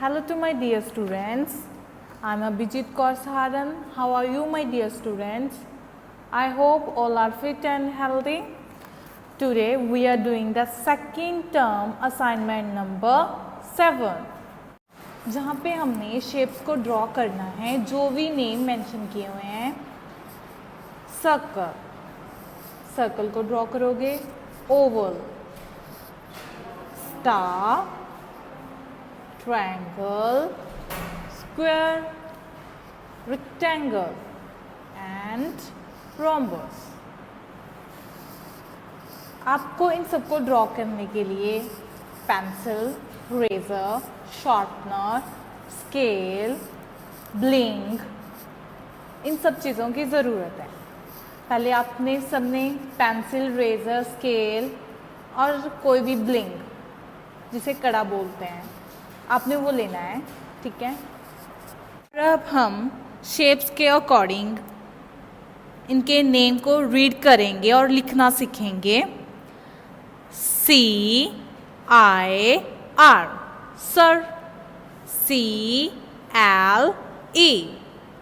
Hello to my dear students. I am Abhijit Kaur Saharan. How are you, my dear students? I hope all are fit and healthy. Today we are doing the second term assignment number 7, जहाँ पे हमने shapes को draw करना है जो भी name mention किए हुए हैं. सर्कल, सर्कल को ड्रॉ करोगे. Oval, star, triangle, square, rectangle and rhombus. आपको इन सबको ड्रॉ करने के लिए पेंसिल, रेजर, शार्पनर, स्केल, ब्लिंग, इन सब चीज़ों की ज़रूरत है. पहले आपने सबने पेंसिल, रेजर, स्केल और कोई भी ब्लिंग जिसे कड़ा बोलते हैं, आपने वो लेना है. ठीक है. अब हम शेप्स के अकॉर्डिंग इनके नेम को रीड करेंगे और लिखना सीखेंगे. CIR, sir. CLE,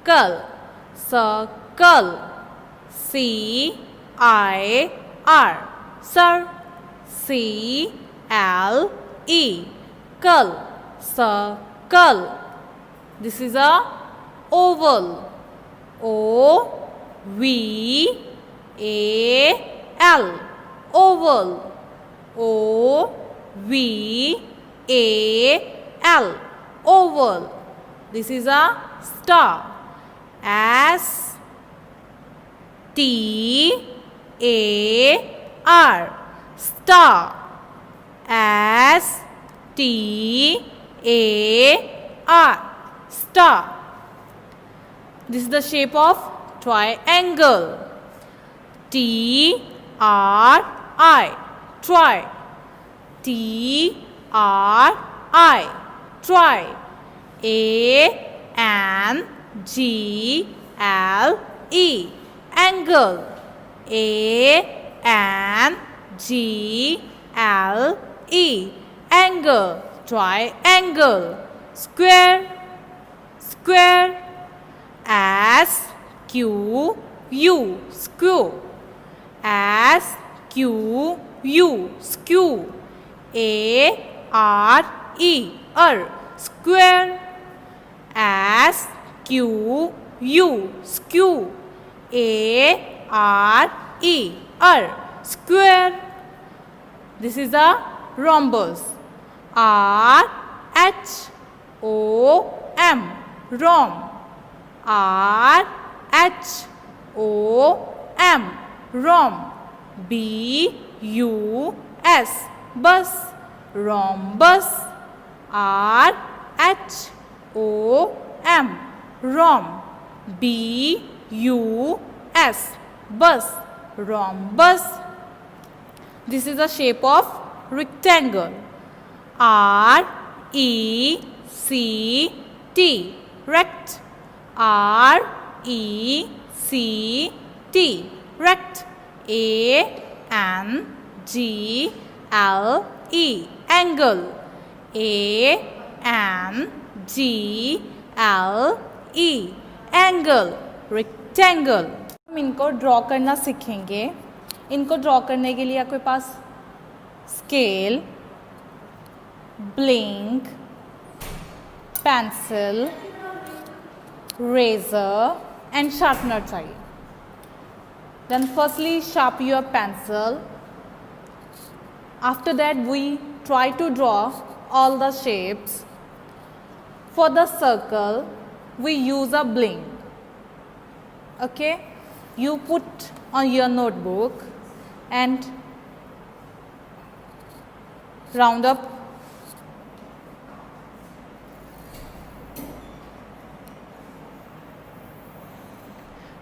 कल, सर्कल. CIR, sir. CLE, कल, circle. This is a oval. OVAL, oval. OVAL, oval. This is a star. STAR, star. STAR, star. This is the shape of triangle. TRI, try. TRI, try. ANGLE, angle. ANGLE, angle. Triangle. Square, square. SQU, skew. SQU, skew. ARE, square. SQU, skew. ARE, square. This is a rhombus. RHOM, rom. RHOM, rom. BUS, bus. Rhombus. RHOM, rom. BUS, bus. Rhombus. This is the shape of rectangle. RECT, rect. RECT, rect. ANGLE, angle. ANGLE, angle. rectangle. हम इनको draw करना सीखेंगे. इनको draw करने के लिए आपके पास स्केल, ब्लिंक, पेंसिल, रेजर एंड शार्पनर चाहिए. Then firstly sharpen your pencil. After that we try to draw all the shapes. For the circle we use a blink. Okay, you put on your notebook and round up.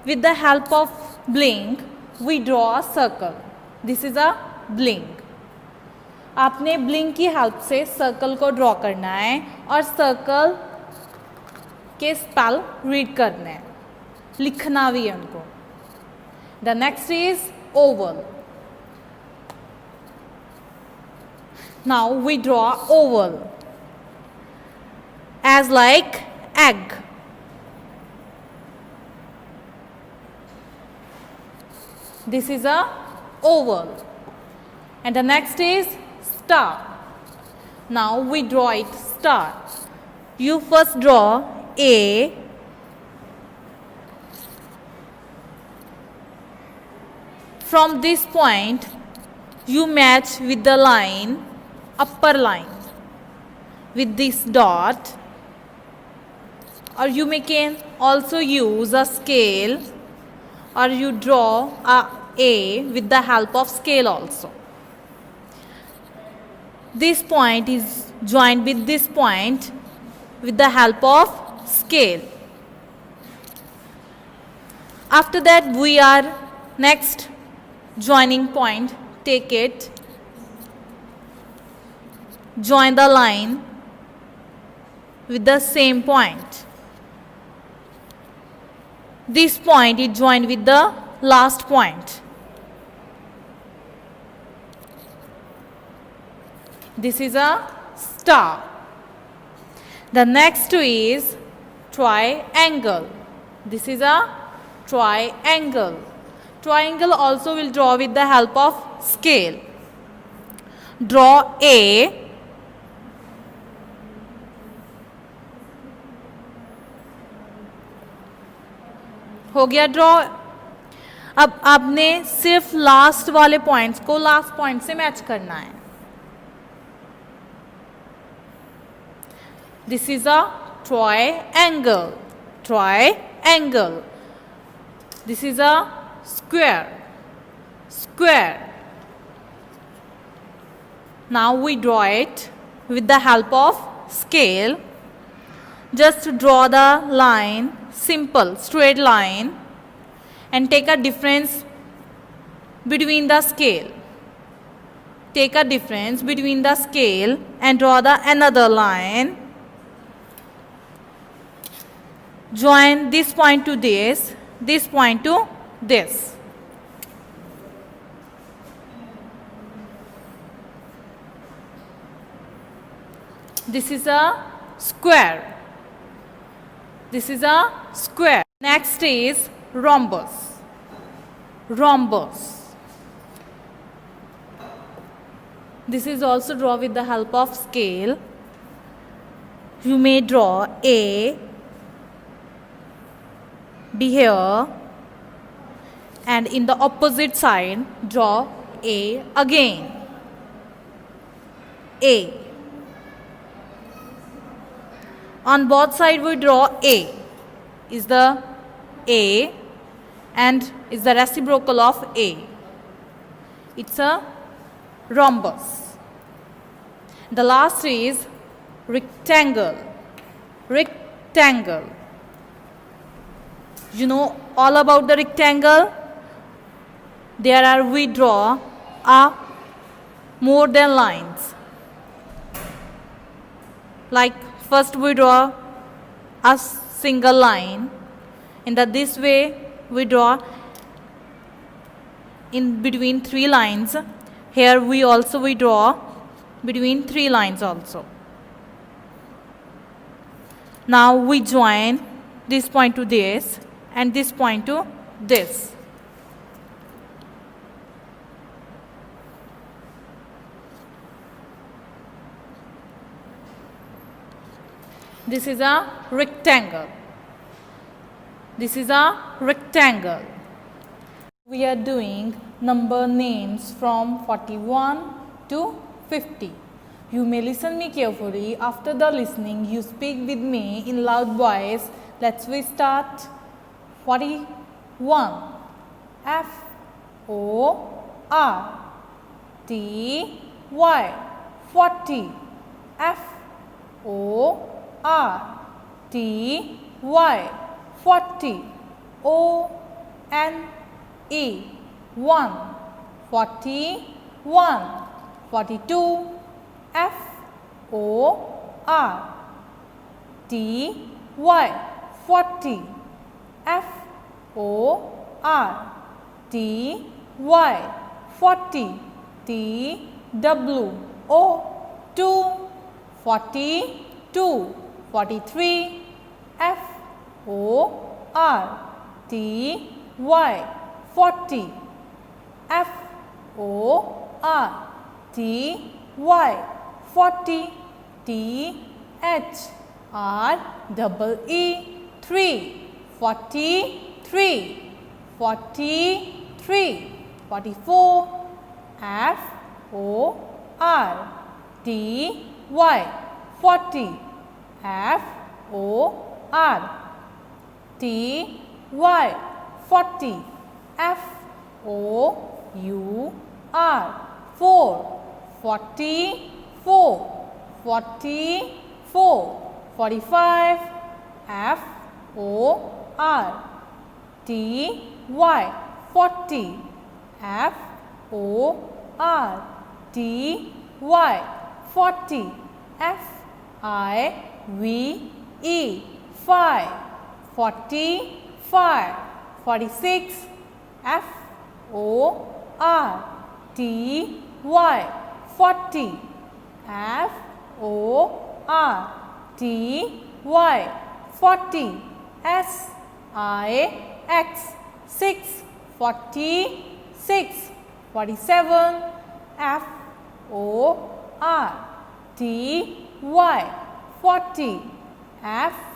With the help of blink we draw a circle. This is a blink. आपने blink की help से circle को draw करना है और circle के spell read करने हैं, लिखना भी है उनको. The next is Oval. Now we draw oval. as like egg. This is a oval. And the next is star. Now we draw it star. You first draw A. From this point, you match with the line, upper line, with this dot, or you can also use a scale, or you draw a with the help of scale also. This point is joined with this point with the help of scale. After that, we are next joining point. Take it, join the line with the same point. This point is joined with the last point. This is a star. The next is triangle. This is a triangle. Triangle also will draw with the help of scale. Draw A. हो गया draw. अब आपने सिर्फ last वाले points को last point से match करना है. This is a triangle. Triangle. This is a square. Square. Now we draw it with the help of scale. Just draw the line, simple straight line, and take a difference between the scale. Take a difference between the scale and draw the another line. Join this point to this point to this. This is a square. This is a square. Next is rhombus. Rhombus. This is also draw with the help of scale. You may draw A, be here, and in the opposite side draw A again. A. On both sides we draw A. Is the A and is the reciprocal of A. It's a rhombus. The last is rectangle. Rectangle. You know all about the rectangle. There are we draw a more than lines. Like first we draw a single line. In this way we draw in between 3 lines. Here we draw between 3 lines also. Now we join this point to this and this point to this. This is a rectangle. This is a rectangle. We are doing number names from 41 to 50. You may listen me carefully. After the listening, you speak with me in loud voice. Let's we start. 41. F O R T Y. 40. F O R T Y. 40. O N E. 1. 41. 42. F O R T Y. 40. F O R T Y. 40. T W O 2. 42. 43. F-O-R-T-Y, 40. F-O-R-T-Y, 40. T-H-R-E-E, 3. 43. 43. 44. F-O-R-T-Y, 40. F-O-R-T-Y, 40. F-O-U-R, 4. 44. 44. 45. F-O-R-T-Y, 40. F-O-R-T-Y, 40. F-I-V-E, 5. 45. 46. F-O-R-T-Y, 40. F-O-R-T-Y, 40. S-I-X, 6. 46. 47. F-O-R-T-Y, 40. F-O-R-T-Y,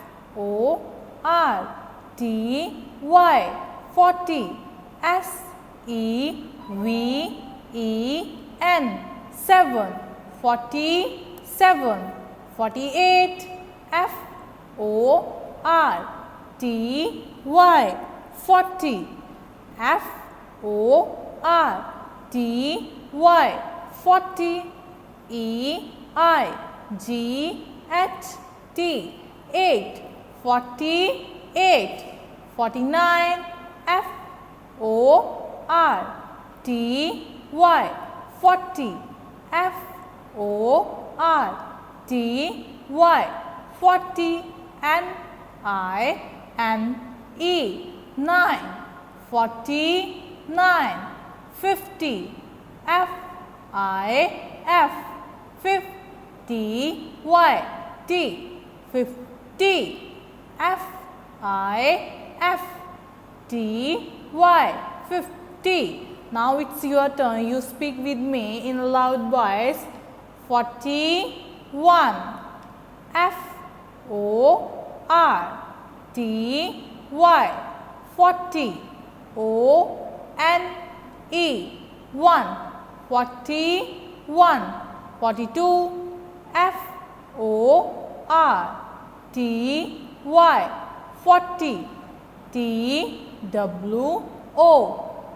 40. S-E-V-E-N, 7. 47. 48. F-O-R-T-Y, 40. F-O-R-T-Y, 40. E-I-G-H-T, 8. 48. 49. F-O-R-T-Y, 40. F-O-R-T-Y, 40. N-I-N-E, 9. 49. 50. F-I-F, 50. T, 50. F-I-F, T-Y, 50. Now it's your turn. You speak with me in a loud voice. 41. F-O-R-T-Y, 40. O-N-E, 1. 41. 42. F-O-R-T-Y, 40. T-W-O,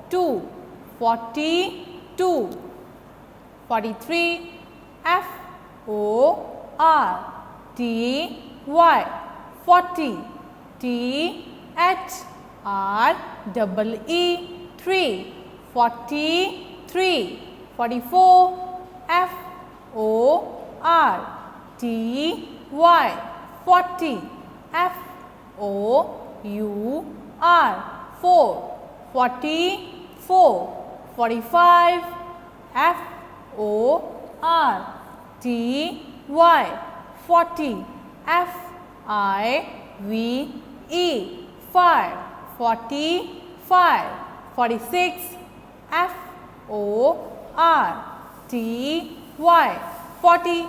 2. 42. 43. F-O-R-T-Y, 40. T-H-R-E-E, 3. 43. 44. F-O-R-T-Y, 40. F-O-U-R, 4. 44. 45. F-O-R-T-Y, 40. F-I-V-E, 5. 45. 46. F-O-R-T-Y, 40.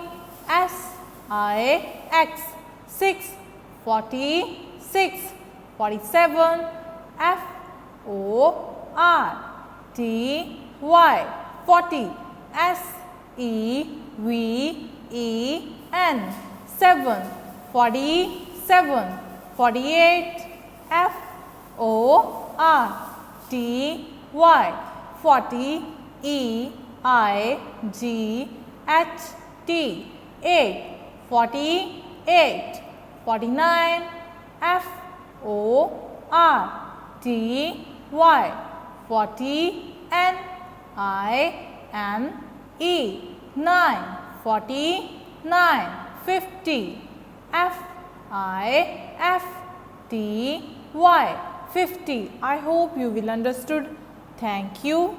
S-I-X, 6. 46. 47. F-O-R-T-Y, 40. S-E-V-E-N, 7. 47. 48. F-O-R-T-Y, 40. E-I-G-H-T, 8. 48. 49. F-O-R-T-Y, 40. N-I-N-E, 9. 49. 50. F-I-F-T-Y, 50. I hope you will understood. Thank you.